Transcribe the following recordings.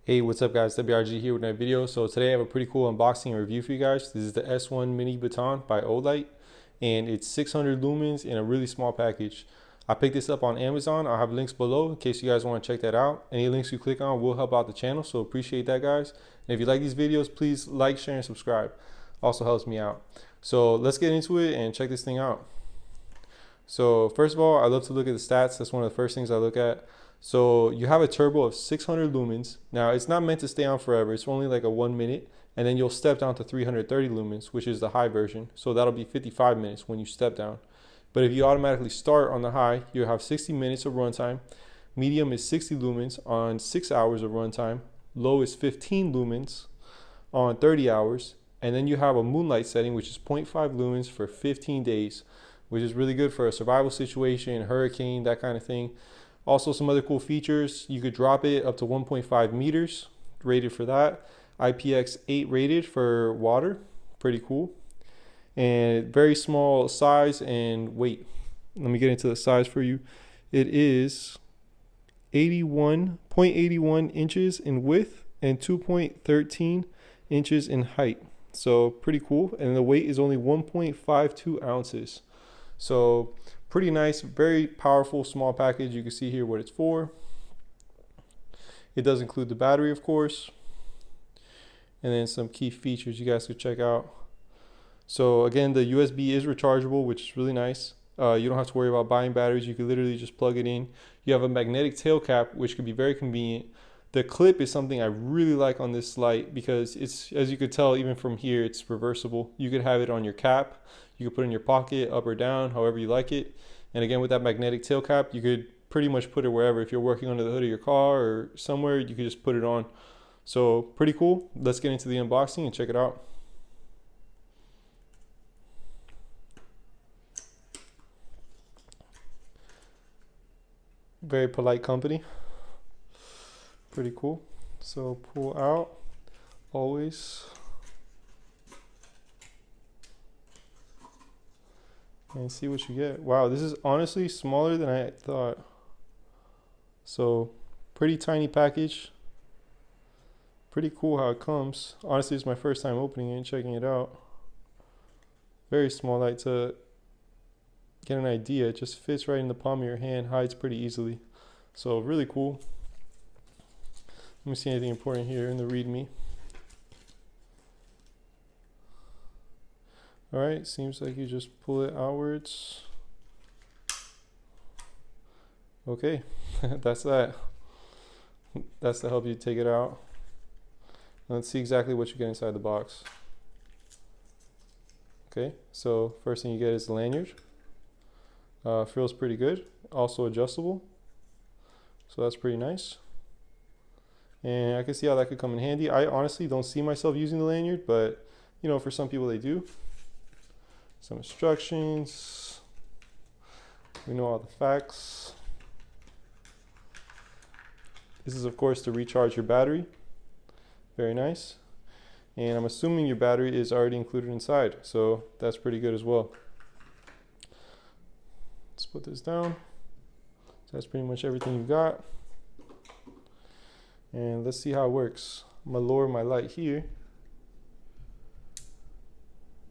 Hey, what's up guys, WRG here with another video. So today I have a pretty cool unboxing and review for you guys. This is the S1 Mini Baton by Olight, and it's 600 lumens in a really small package. I picked this up on Amazon. I'll have links below in case you guys want to check that out. Any links you click on will help out the channel, so appreciate that guys. And if you like these videos, please like, share, and subscribe. Also helps me out. So let's get into it and check this thing out. So first of all, I love to look at the stats. That's one of the first things I look at. So you have a turbo of 600 lumens. Now it's not meant to stay on forever. It's only like a 1 minute, and then you'll step down to 330 lumens, which is the high version. So that'll be 55 minutes when you step down. But if you automatically start on the high, you have 60 minutes of runtime. Medium is 60 lumens on 6 hours of runtime. Low is 15 lumens on 30 hours. And then you have a Moonlight setting, which is 0.5 lumens for 15 days, which is really good for a survival situation, hurricane, that kind of thing. Also, some other cool features, you could drop it up to 1.5 meters, rated for that. IPX8 rated for water, pretty cool. And very small size and weight. Let me get into the size for you. It is 0.81 inches in width and 2.13 inches in height. So pretty cool. And the weight is only 1.52 ounces. So pretty nice, very powerful small package. You can see here what it's for. It does include the battery, of course, and then some key features you guys could check out. So again, the USB is rechargeable, which is really nice. You don't have to worry about buying batteries. You can literally just plug it in. You have a magnetic tail cap, which could be very convenient. The clip is something I really like on this light because it's, as you could tell, even from here, it's reversible. You could have it on your cap. You could put it in your pocket, up or down, however you like it. And again, with that magnetic tail cap, you could pretty much put it wherever. If you're working under the hood of your car or somewhere, you could just put it on. So pretty cool. Let's get into the unboxing and check it out. Very polite company. Pretty cool. So pull out always. And see what you get. Wow, this is honestly smaller than I thought. So pretty tiny package. Pretty cool how it comes. Honestly, it's my first time opening it and checking it out. Very small light. To get an idea, it just fits right in the palm of your hand, hides pretty easily. So really cool. Let me see anything important here in the README. All right, seems like you just pull it outwards. Okay, that's that. That's to help you take it out. Let's see exactly what you get inside the box. Okay, so first thing you get is the lanyard. Feels pretty good. Also adjustable. So that's pretty nice. And I can see how that could come in handy. I honestly don't see myself using the lanyard, but you know, for some people they do. Some instructions. We know all the facts. This is of course to recharge your battery. Very nice. And I'm assuming your battery is already included inside, so that's pretty good as well. Let's put this down. So that's pretty much everything you've got. And let's see how it works. I'm gonna lower my light here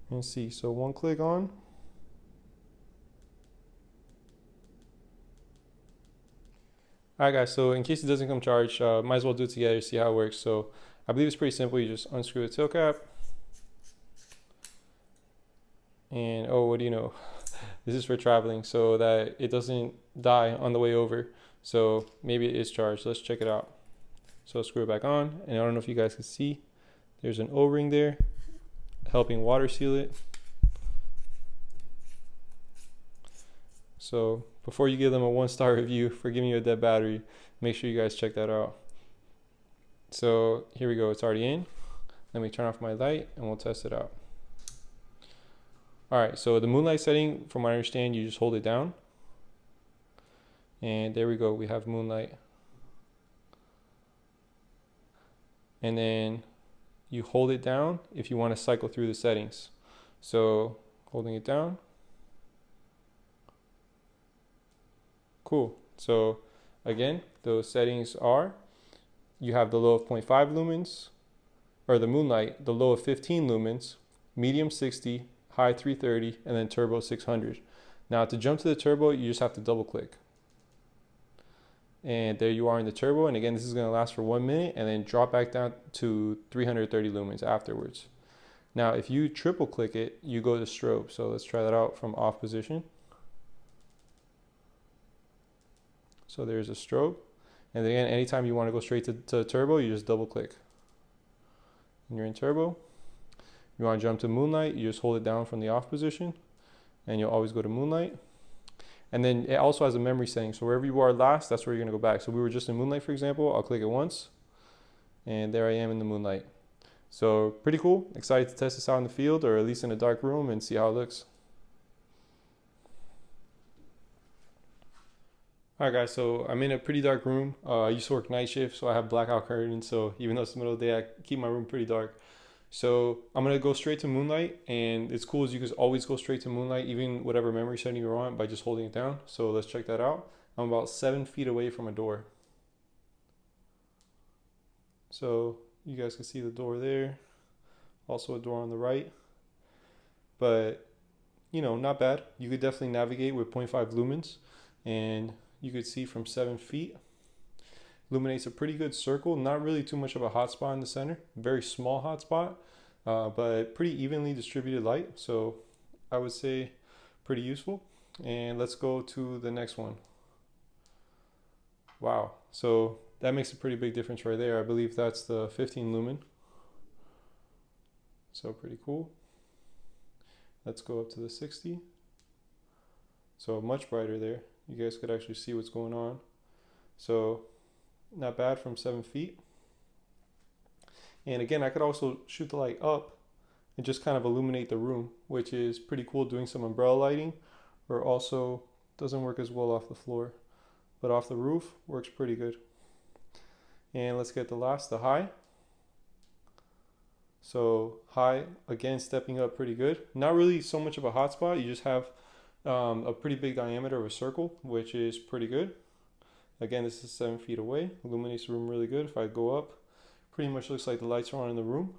and see. So one click on. Alright guys, so in case it doesn't come charged, might as well do it together, see how it works. So I believe it's pretty simple. You just unscrew the tail cap. And oh, what do you know? This is for traveling so that it doesn't die on the way over. So maybe it is charged. Let's check it out. So screw it back on, and I don't know if you guys can see, there's an O-ring there helping water seal it. So before you give them a 1-star review for giving you a dead battery, make sure you guys check that out. So here we go, it's already in. Let me turn off my light and we'll test it out. All right, so the Moonlight setting, from what I understand, you just hold it down. And there we go, we have Moonlight. And then you hold it down if you want to cycle through the settings. So holding it down. Cool. So again, those settings are you have the low of 0.5 lumens, or the Moonlight, the low of 15 lumens, medium 60, high 330, and then turbo 600. Now to jump to the turbo, you just have to double click. And there you are in the turbo. And again, this is gonna last for 1 minute and then drop back down to 330 lumens afterwards. Now, if you triple click it, you go to strobe. So let's try that out from off position. So there's a strobe. And then again, anytime you want to go straight to turbo, you just double click. And you're in turbo. You want to jump to Moonlight, you just hold it down from the off position, and you'll always go to Moonlight. And then it also has a memory setting. So wherever you are last, that's where you're going to go back. So we were just in Moonlight, for example. I'll click it once, and there I am in the Moonlight. So pretty cool. Excited to test this out in the field, or at least in a dark room, and see how it looks. Alright guys, so I'm in a pretty dark room. I used to work night shift, so I have blackout curtains. So even though it's the middle of the day, I keep my room pretty dark. So I'm going to go straight to Moonlight, and it's cool as you can always go straight to Moonlight, even whatever memory setting you're on, by just holding it down. So let's check that out. I'm about 7 feet away from a door. So you guys can see the door there. Also a door on the right. But, you know, not bad. You could definitely navigate with 0.5 lumens, and you could see from 7 feet. Illuminates a pretty good circle, not really too much of a hot spot in the center, very small hot spot, but pretty evenly distributed light. So I would say pretty useful. And let's go to the next one. Wow, so that makes a pretty big difference right there. I believe that's the 15 lumen. So pretty cool. Let's go up to the 60. So much brighter there. You guys could actually see what's going on. So not bad from 7 feet. And again, I could also shoot the light up and just kind of illuminate the room, which is pretty cool, doing some umbrella lighting, or also doesn't work as well off the floor, but off the roof works pretty good. And let's get the last, the high. So high, again, stepping up pretty good. Not really so much of a hot spot. You just have a pretty big diameter of a circle, which is pretty good. Again, this is 7 feet away. Illuminates the room really good. If I go up, pretty much looks like the lights are on in the room.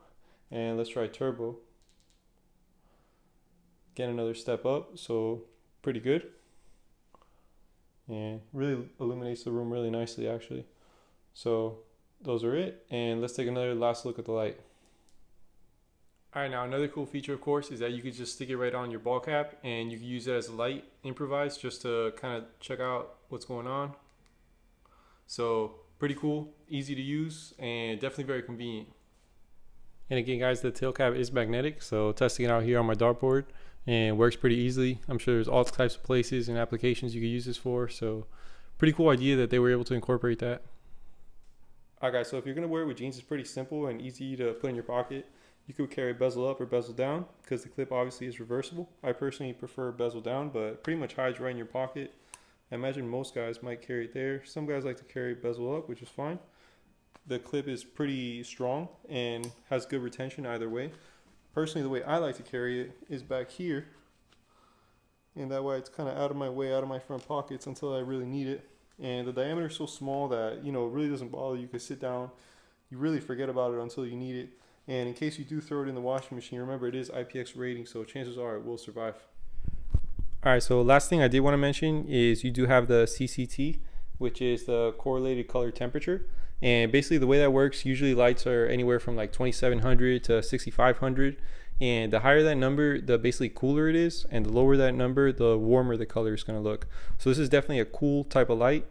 And let's try turbo. Again, another step up, so pretty good. And really illuminates the room really nicely, actually. So those are it. And let's take another last look at the light. All right, now another cool feature, of course, is that you could just stick it right on your ball cap, and you can use it as a light improvised just to kind of check out what's going on. So pretty cool, easy to use, and definitely very convenient. And again, guys, the tail cap is magnetic, so testing it out here on my dartboard, and works pretty easily. I'm sure there's all types of places and applications you could use this for, so pretty cool idea that they were able to incorporate that. All right, guys, so if you're gonna wear it with jeans, it's pretty simple and easy to put in your pocket. You could carry bezel up or bezel down, because the clip obviously is reversible. I personally prefer bezel down, but pretty much hides right in your pocket. I imagine most guys might carry it there. Some guys like to carry bezel up, which is fine. The clip is pretty strong and has good retention either way. Personally, the way I like to carry it is back here. And that way it's kind of out of my way, out of my front pockets until I really need it. And the diameter is so small that, you know, it really doesn't bother you. You can sit down. You really forget about it until you need it. And in case you do throw it in the washing machine, remember it is IPX rating, so chances are it will survive. All right, so last thing I did want to mention is you do have the CCT, which is the correlated color temperature. And basically the way that works, usually lights are anywhere from like 2700 to 6500. And the higher that number, the basically cooler it is. And the lower that number, the warmer the color is going to look. So this is definitely a cool type of light.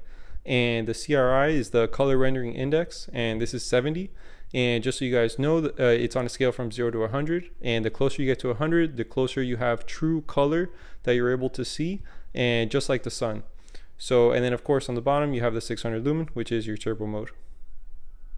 And the CRI is the color rendering index, and this is 70. And just so you guys know, it's on a scale from 0 to 100. And the closer you get to 100, the closer you have true color that you're able to see, and just like the sun. So, and then of course on the bottom you have the 600 lumen, which is your turbo mode.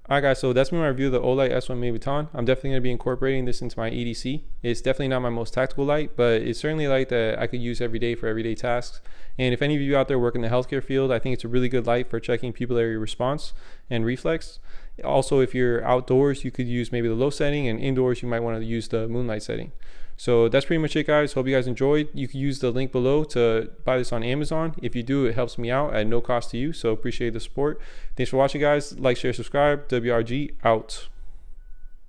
Alright guys, so that's been my review of the Olight S1 Mini Baton. I'm definitely going to be incorporating this into my EDC. It's definitely not my most tactical light, but it's certainly a light that I could use every day for everyday tasks. And if any of you out there work in the healthcare field, I think it's a really good light for checking pupillary response and reflex. Also, if you're outdoors, you could use maybe the low setting, and indoors you might want to use the Moonlight setting. So that's pretty much it, guys. Hope you guys enjoyed. You can use the link below to buy this on Amazon. If you do, it helps me out at no cost to you, so appreciate the support. Thanks for watching, guys. Like, share, subscribe. WRG out.